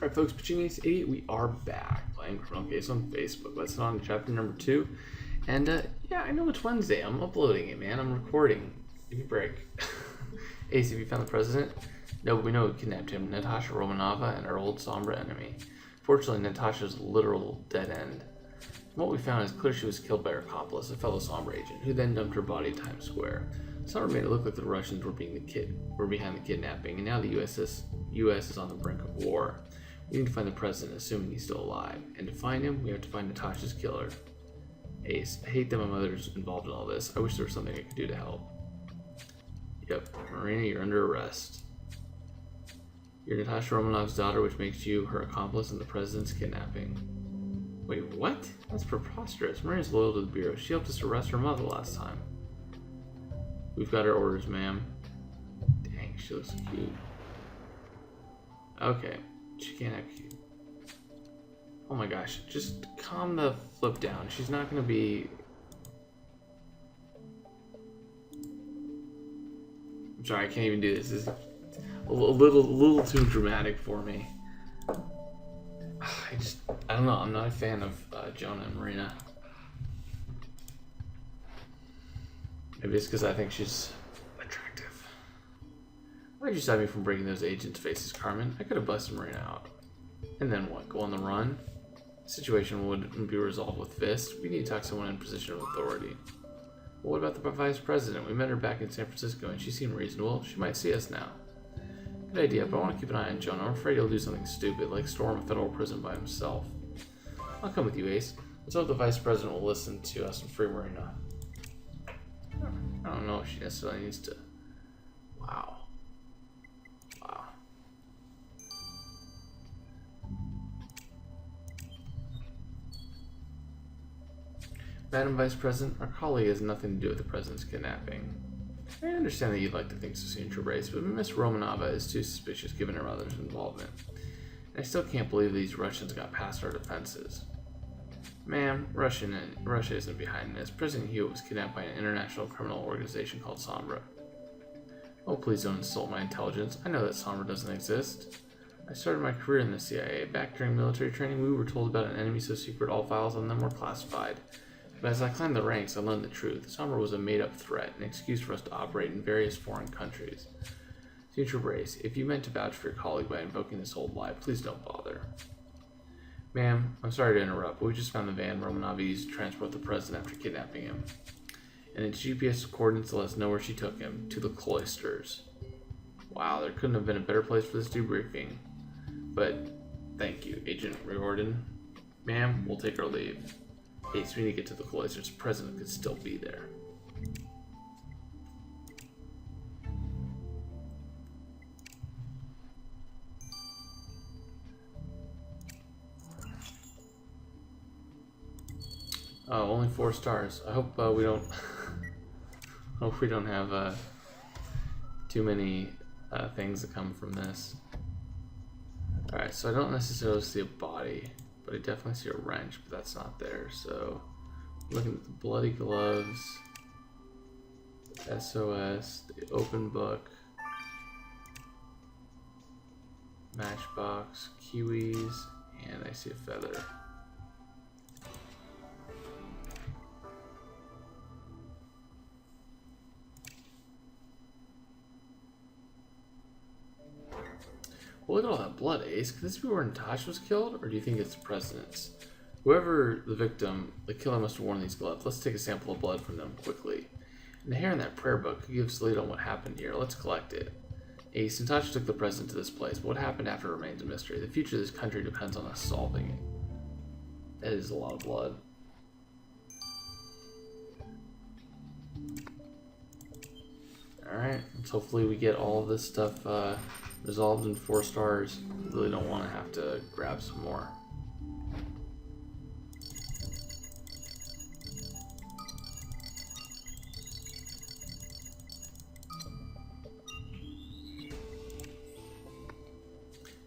Alright folks, Pitching Ace 8, we are back playing Criminal Case on Facebook. Let's on to chapter number 2. And yeah, I know it's Wednesday. I'm uploading it, man. I'm recording. Give me a break. Ace, have you found the president? No, but we know who kidnapped him. Natasha Romanova and our old Sombra enemy. Fortunately, Natasha's literal dead end. What we found is clear she was killed by her accomplice, a fellow Sombra agent, who then dumped her body in Times Square. Sombra made it look like the Russians were behind the kidnapping, and now the US is on the brink of war. We need to find the president, assuming he's still alive. And to find him, we have to find Natasha's killer. Ace, I hate that my mother's involved in all this. I wish there was something I could do to help. Yep, Marina, you're under arrest. You're Natasha Romanov's daughter, which makes you her accomplice in the president's kidnapping. Wait, what? That's preposterous. Marina's loyal to the Bureau. She helped us arrest her mother last time. We've got her orders, ma'am. Dang, she looks cute. Okay. She can't have cute. Oh my gosh, just calm the flip down. She's not gonna be... I'm sorry, I can't even do this. This is a little too dramatic for me. I don't know, I'm not a fan of Jonah and Marina. Maybe it's because I think she's attractive. Why did you stop me from breaking those agents' faces, Carmen? I could have busted Marina out. And then what? Go on the run? The situation wouldn't be resolved with fists. We need to talk to someone in a position of authority. Well, what about the vice president? We met her back in San Francisco and she seemed reasonable. She might see us now. Good idea, but I want to keep an eye on Jonah. I'm afraid he'll do something stupid, like storm a federal prison by himself. I'll come with you, Ace. Let's hope the vice president will listen to us and free Marina. I don't know if she necessarily needs to. Wow. Wow. Madam Vice President, our colleague has nothing to do with the president's kidnapping. I understand that you'd like to think so, Senior Brace, but Miss Romanova is too suspicious given her mother's involvement. And I still can't believe these Russians got past our defenses. Ma'am, Russia isn't behind this. President Hewitt was kidnapped by an international criminal organization called Sombra. Oh, please don't insult my intelligence. I know that Sombra doesn't exist. I started my career in the CIA. Back during military training, we were told about an enemy so secret all files on them were classified. But as I climbed the ranks, I learned the truth. Sombra was a made-up threat, an excuse for us to operate in various foreign countries. Future Brace, if you meant to vouch for your colleague by invoking this old lie, please don't bother. Ma'am, I'm sorry to interrupt, but we just found the van Romanova used to transport the president after kidnapping him. And its GPS coordinates let us know where she took him, to the cloisters. Wow, there couldn't have been a better place for this debriefing. But, thank you, Agent Riordan. Ma'am, we'll take our leave. Ace, we need to get to the cloisters. The president could still be there. Oh, only 4 stars. I hope we don't. Hope we don't have too many things that come from this. All right, so I don't necessarily see a body, but I definitely see a wrench, but that's not there. So, looking at the bloody gloves, SOS, the open book, matchbox, kiwis, and I see a feather. Well, look at all that blood, Ace. Could this be where Natasha was killed, or do you think it's the president's? Whoever the victim, the killer must have worn these gloves. Let's take a sample of blood from them quickly. And the hair in that prayer book could give us a lead on what happened here. Let's collect it. Ace, Natasha took the president to this place, but what happened after remains a mystery. The future of this country depends on us solving it. That is a lot of blood. Alright, let's hopefully we get all of this stuff resolved in 4 stars. Really don't want to have to grab some more.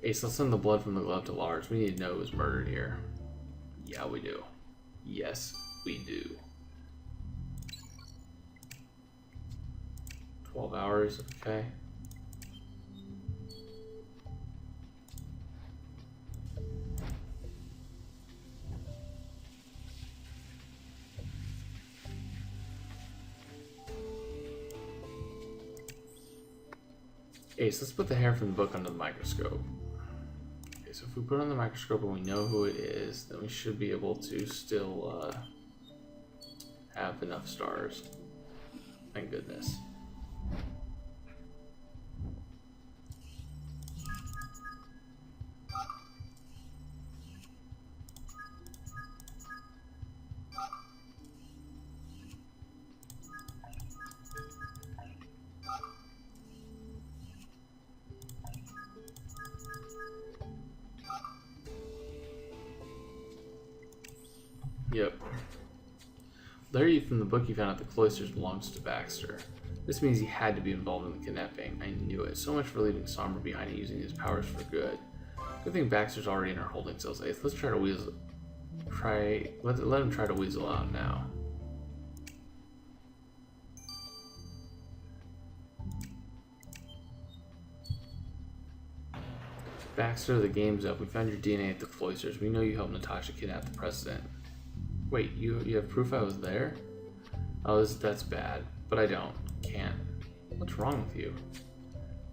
Ace, let's send the blood from the glove to Lars. We need to know who was murdered here. Yeah, we do. Yes, we do. 12 hours, okay. Ace, let's put the hair from the book under the microscope. Okay, so if we put it on the microscope and we know who it is, then we should be able to still have enough stars. Thank goodness. Yep. Larry from the book you found at the cloisters belongs to Baxter. This means he had to be involved in the kidnapping. I knew it. So much for leaving Somber behind and using his powers for good. Good thing Baxter's already in our holding cells. Eighth, let's try to weasel. Let him try to weasel out now. Baxter, the game's up. We found your DNA at the cloisters. We know you helped Natasha kidnap the president. Wait, you have proof I was there? Oh, that's bad. But I don't. Can't. What's wrong with you?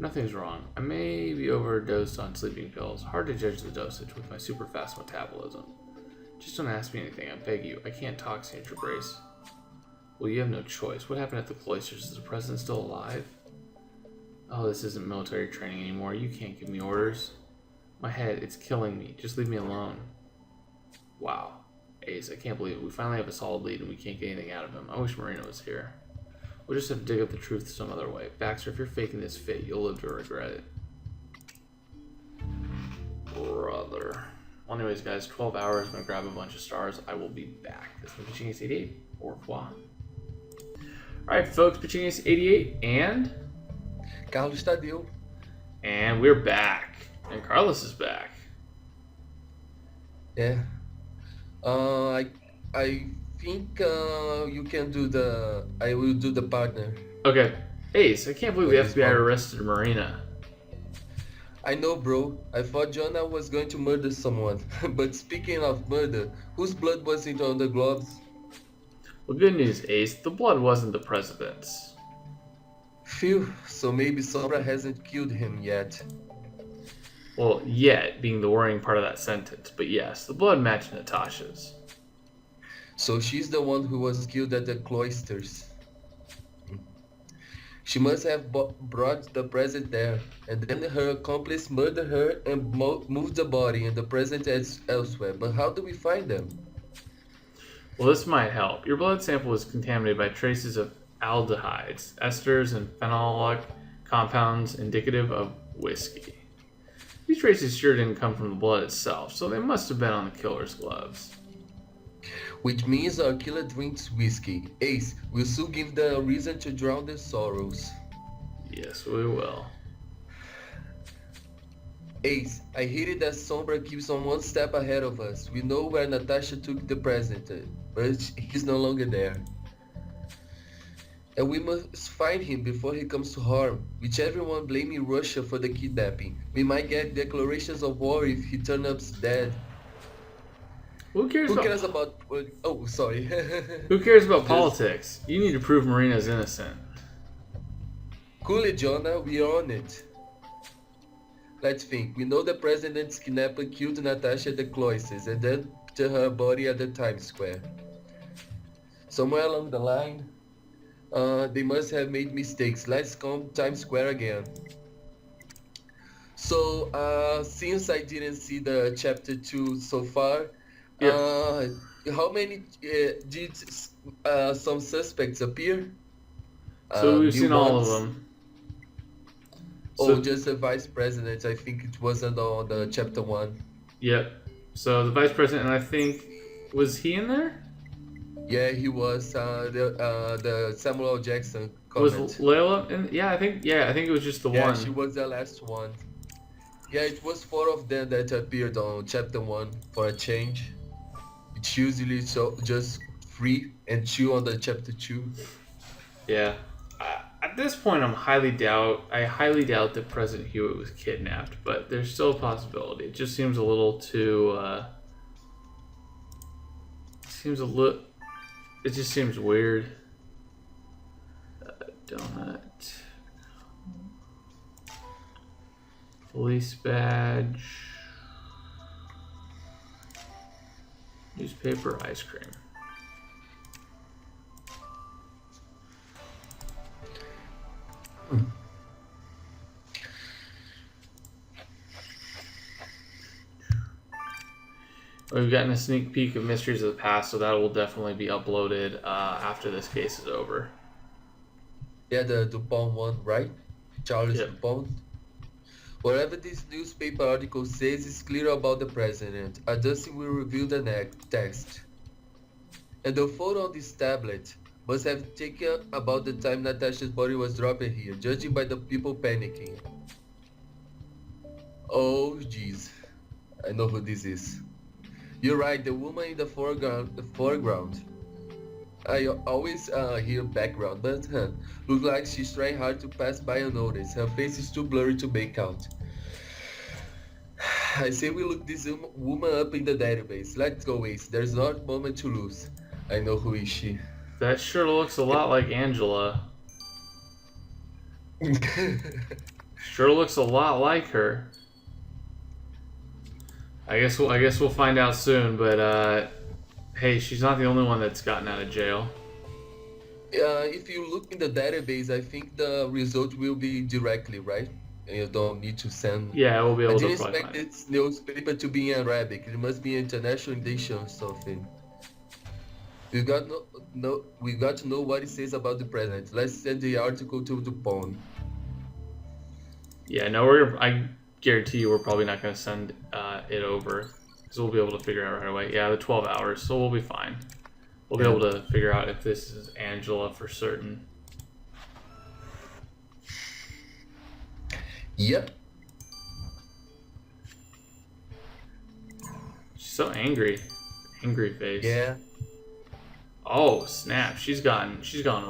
Nothing's wrong. I may be overdosed on sleeping pills. Hard to judge the dosage with my super fast metabolism. Just don't ask me anything, I beg you. I can't talk, Sandra Brace. Well, you have no choice. What happened at the cloisters? Is the president still alive? Oh, this isn't military training anymore. You can't give me orders. My head, it's killing me. Just leave me alone. Wow. Ace, I can't believe it. We finally have a solid lead and we can't get anything out of him. I wish Marina was here. We'll just have to dig up the truth some other way. Baxter, if you're faking this fit, you'll live to regret it. Brother. Well, anyways, guys, 12 hours. I'm going to grab a bunch of stars. I will be back. This is Pitching Ace 88. Au revoir. Alright, folks, Pitching Ace 88 and... Carlos Tadeu. And we're back. And Carlos is back. Yeah. I think you can do the... I will do the partner. Okay. Ace, I can't believe the FBI arrested Marina. I know, bro. I thought Jonah was going to murder someone. But speaking of murder, whose blood was it on the gloves? Well, good news, Ace. The blood wasn't the president's. Phew, so maybe Sombra hasn't killed him yet. Well, yet being the worrying part of that sentence. But yes, the blood matched Natasha's. So she's the one who was killed at the cloisters. She must have brought the president there, and then her accomplice murdered her and moved the body and the president elsewhere. But how do we find them? Well, this might help. Your blood sample was contaminated by traces of aldehydes, esters, and phenolic compounds indicative of whiskey. These traces sure didn't come from the blood itself, so they must have been on the killer's gloves. Which means our killer drinks whiskey. Ace, we'll soon give them a reason to drown their sorrows. Yes, we will. Ace, I hate it that Sombra keeps on one step ahead of us. We know where Natasha took the president, but he's no longer there. And we must find him before he comes to harm, with everyone blaming Russia for the kidnapping. We might get declarations of war if he turns up dead. Who cares about... Oh, sorry. Who cares about politics? You need to prove Marina's innocent. Cool it, Jonah. We're on it. Let's think. We know the president's kidnapper killed Natasha at the cloisters and then put her body at the Times Square. Somewhere along the line, they must have made mistakes. Let's come Times Square again. So, since I didn't see the chapter 2 so far, yeah. How many did some suspects appear? So we've seen all of them. So just the vice president. I think it wasn't on the chapter 1. Yep. So the vice president, and I think, was he in there? Yeah, he was. The Samuel L. Jackson comment. Was Layla? I think it was just the one. Yeah, she was the last one. Yeah, it was 4 of them that appeared on chapter 1 for a change. It's usually just 3 and 2 on the chapter 2. Yeah. At this point, I highly doubt that President Hewitt was kidnapped, but there's still a possibility. It just seems a little too. It just seems weird. Donut. Police badge. Newspaper, ice cream. We've gotten a sneak peek of Mysteries of the Past, so that will definitely be uploaded after this case is over. Yeah, the Dupont one, right? Charles Yep. Dupont. Whatever this newspaper article says is clear about the president. Adjusting will reveal the text. And the photo on this tablet must have taken about the time Natasha's body was dropped here, judging by the people panicking. Oh, jeez. I know who this is. You're right, the woman in the foreground. I always hear background, but looks like she's trying hard to pass by unnoticed. Her face is too blurry to make out. I say we look this woman up in the database. Let's go, Ace. There's not a moment to lose. I know who is she. That sure looks a lot like Angela. Sure looks a lot like her. I guess we'll find out soon, but hey, she's not the only one that's gotten out of jail. If you look in the database, I think the result will be directly, right? And you don't need to send. Yeah, we'll be able I to didn't probably expect find it. this newspaper to be in Arabic. It must be international edition or something. We got to know what it says about the president. Let's send the article to Dupont. Yeah, no, I guarantee you we're probably not going to send it over, because we'll be able to figure it out right away. Yeah, the 12 hours, so we'll be fine. We'll be able to figure out if this is Angela for certain. Yep. She's so angry. Angry face. Yeah. Oh, snap. She's gone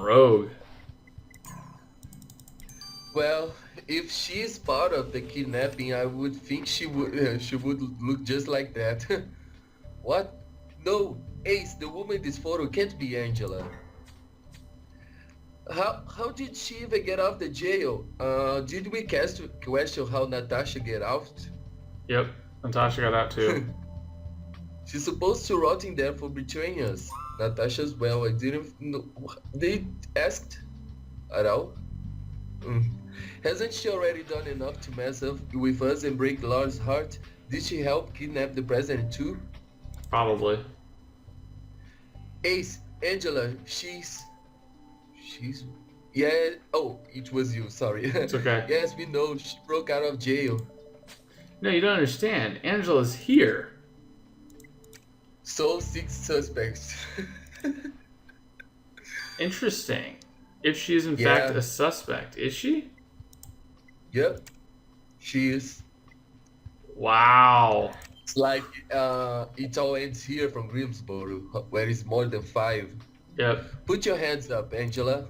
rogue. Well, if she is part of the kidnapping, I would think she would look just like that. What? No, Ace, the woman in this photo can't be Angela. How did she even get out the jail? Did we question how Natasha get out? Yep, Natasha got out too. She's supposed to rot in there for betraying us. Natasha's well, I didn't know. They asked at all? Hasn't she already done enough to mess up with us and break Lars' heart? Did she help kidnap the president too? Probably. Ace, Angela, she's... Yeah, oh, it was you, sorry. It's okay. Yes, we know, she broke out of jail. No, you don't understand. Angela's here. So, 6 suspects. Interesting. If she is in fact a suspect, is she? Yep, she is. Wow. It's like it all ends here from Grimsboro, where it's more than 5. Yep. Put your hands up, Angela.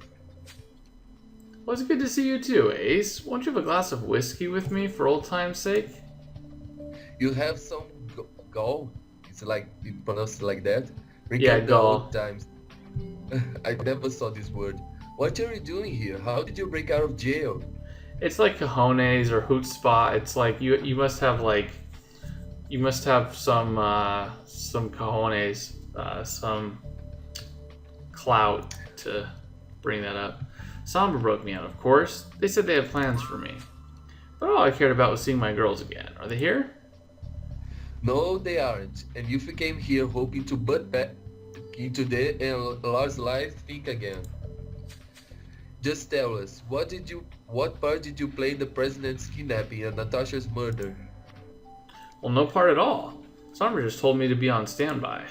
Well, it's good to see you too, Ace. Won't you have a glass of whiskey with me for old time's sake? You have some gall? It's like, you pronounce it like that? Yeah, The gall. old times. I never saw this word. What are you doing here? How did you break out of jail? It's like cojones or hoot spot. It's like you must have some cojones, some clout to bring that up. Sombra broke me out, of course. They said they had plans for me. But all I cared about was seeing my girls again. Are they here? No, they aren't. And if you came here hoping to butt back into their and Lars' life, think again. Just tell us, what part did you play in the president's kidnapping and Natasha's murder? Well, no part at all. Sombra just told me to be on standby.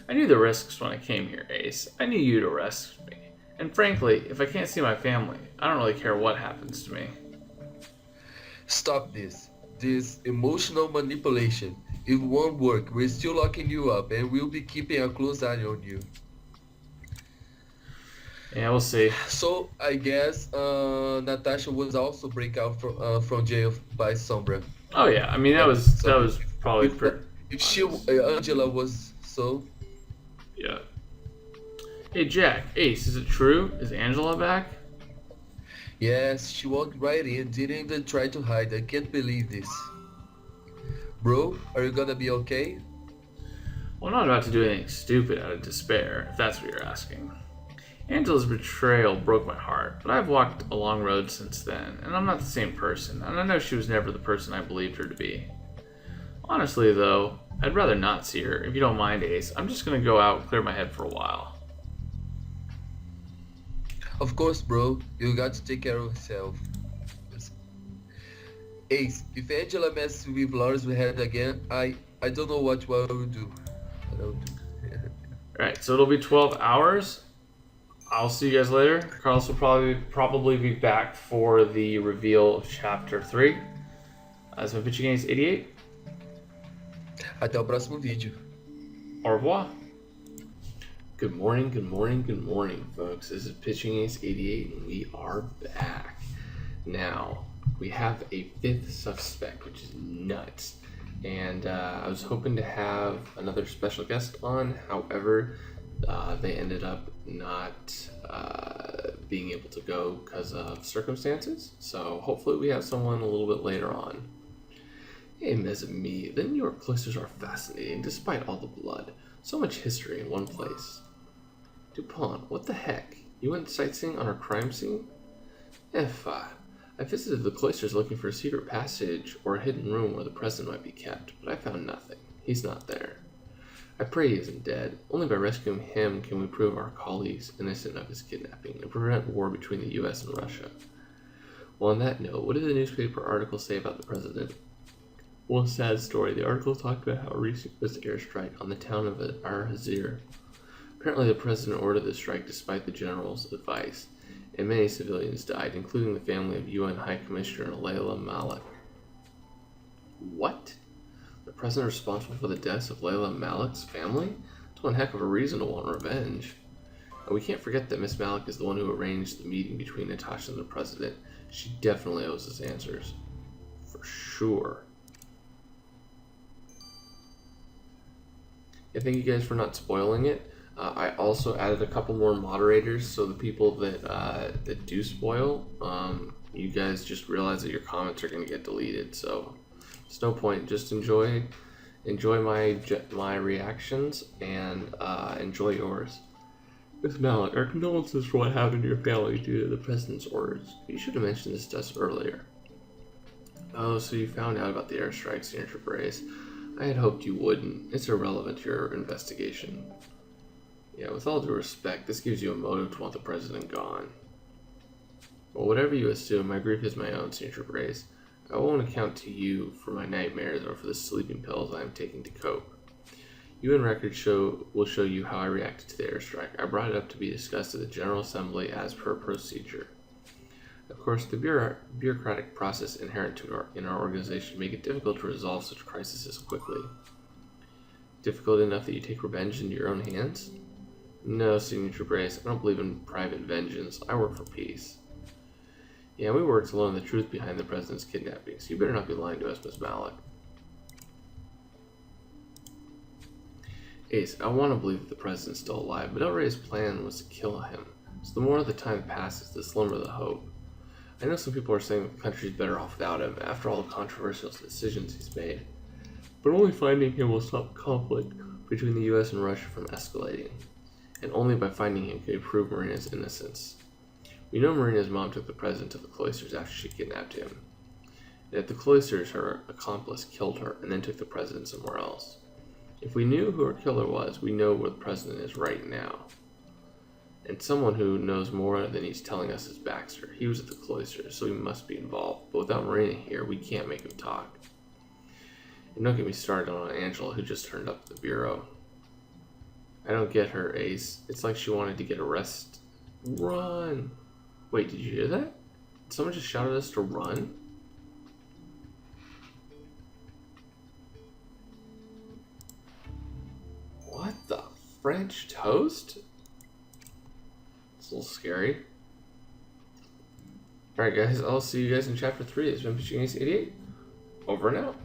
I knew the risks when I came here, Ace. I knew you'd arrest me. And frankly, if I can't see my family, I don't really care what happens to me. Stop this emotional manipulation. It won't work. We're still locking you up and we'll be keeping a close eye on you. Yeah, we'll see. So I guess Natasha was also break out from jail by Sombra. Oh yeah, I mean that was probably pretty. If she Angela was so. Yeah. Hey Jack, Ace, is it true? Is Angela back? Yes, she walked right in, didn't even try to hide. I can't believe this. Bro, are you gonna be okay? Well, I'm not about to do anything stupid out of despair, if that's what you're asking. Angela's betrayal broke my heart, but I've walked a long road since then, and I'm not the same person, and I know she was never the person I believed her to be. Honestly, though, I'd rather not see her. If you don't mind, Ace, I'm just gonna go out and clear my head for a while. Of course, bro. You got to take care of yourself. Ace, if Angela messes with Laura's head again, I don't know what I will do. What I will do. Alright, so it'll be 12 hours. I'll see you guys later. Carlos will probably be back for the reveal of Chapter 3. As my pitching against 88. Até o próximo vídeo. Au revoir. Good morning, folks. This is Pitching Ace 88, and we are back. Now, we have a fifth suspect, which is nuts. And I was hoping to have another special guest on. However, they ended up not being able to go because of circumstances. So hopefully we have someone a little bit later on. Hey, mes amis, the New York cloisters are fascinating despite all the blood. So much history in one place. Dupont, what the heck? You went sightseeing on our crime scene? I visited the cloisters looking for a secret passage or a hidden room where the president might be kept, but I found nothing. He's not there. I pray he isn't dead. Only by rescuing him can we prove our colleagues innocent of his kidnapping and prevent war between the US and Russia. Well, on that note, what did the newspaper article say about the president? Well, sad story. The article talked about how recent was the airstrike on the town of Ar-Hazir. Apparently, the president ordered the strike despite the general's advice, and many civilians died, including the family of UN High Commissioner Layla Malik. What? The president responsible for the deaths of Layla Malik's family? That's one heck of a reason to want revenge. And we can't forget that Miss Malik is the one who arranged the meeting between Natasha and the president. She definitely owes us answers. For sure. I thank you guys for not spoiling it. I also added a couple more moderators, so the people that do spoil, you guys just realize that your comments are going to get deleted. So it's no point. Just enjoy my reactions and enjoy yours. Miss Malik, our condolences for what happened to your family due to the president's orders. You should have mentioned this to us earlier. Oh, so you found out about the airstrikes, Signature Brace. I had hoped you wouldn't. It's irrelevant to your investigation. Yeah, with all due respect, this gives you a motive to want the president gone. Well, whatever you assume, my grief is my own, Signature Brace. I won't account to you for my nightmares or for the sleeping pills I am taking to cope. UN records will show you how I reacted to the airstrike. I brought it up to be discussed at the General Assembly as per procedure. Of course, the bureaucratic process inherent in our organization make it difficult to resolve such crises quickly. Difficult enough that you take revenge into your own hands? No, Signature Brace, I don't believe in private vengeance. I work for peace. Yeah, we work to learn the truth behind the president's kidnapping, so you better not be lying to us, Miss Malik. Ace, I want to believe that the president's still alive, but El Rey's plan was to kill him. So the more the time passes, the slimmer the hope. I know some people are saying that the country's better off without him, after all the controversial decisions he's made. But only finding him will stop conflict between the US and Russia from escalating. And only by finding him can we prove Marina's innocence. We know Marina's mom took the president to the cloisters after she kidnapped him. And at the cloisters, her accomplice killed her and then took the president somewhere else. If we knew who her killer was, we know where the president is right now. And someone who knows more than he's telling us is Baxter. He was at the cloisters, so he must be involved. But without Marina here, we can't make him talk. And don't get me started on Angela, who just turned up at the bureau. I don't get her, Ace. It's like she wanted to get arrested. Run! Wait, did you hear that? Someone just shouted at us to run? What the French toast? It's a little scary. Alright guys, I'll see you guys in chapter 3. It's been Pitching Ace 88. Over and out.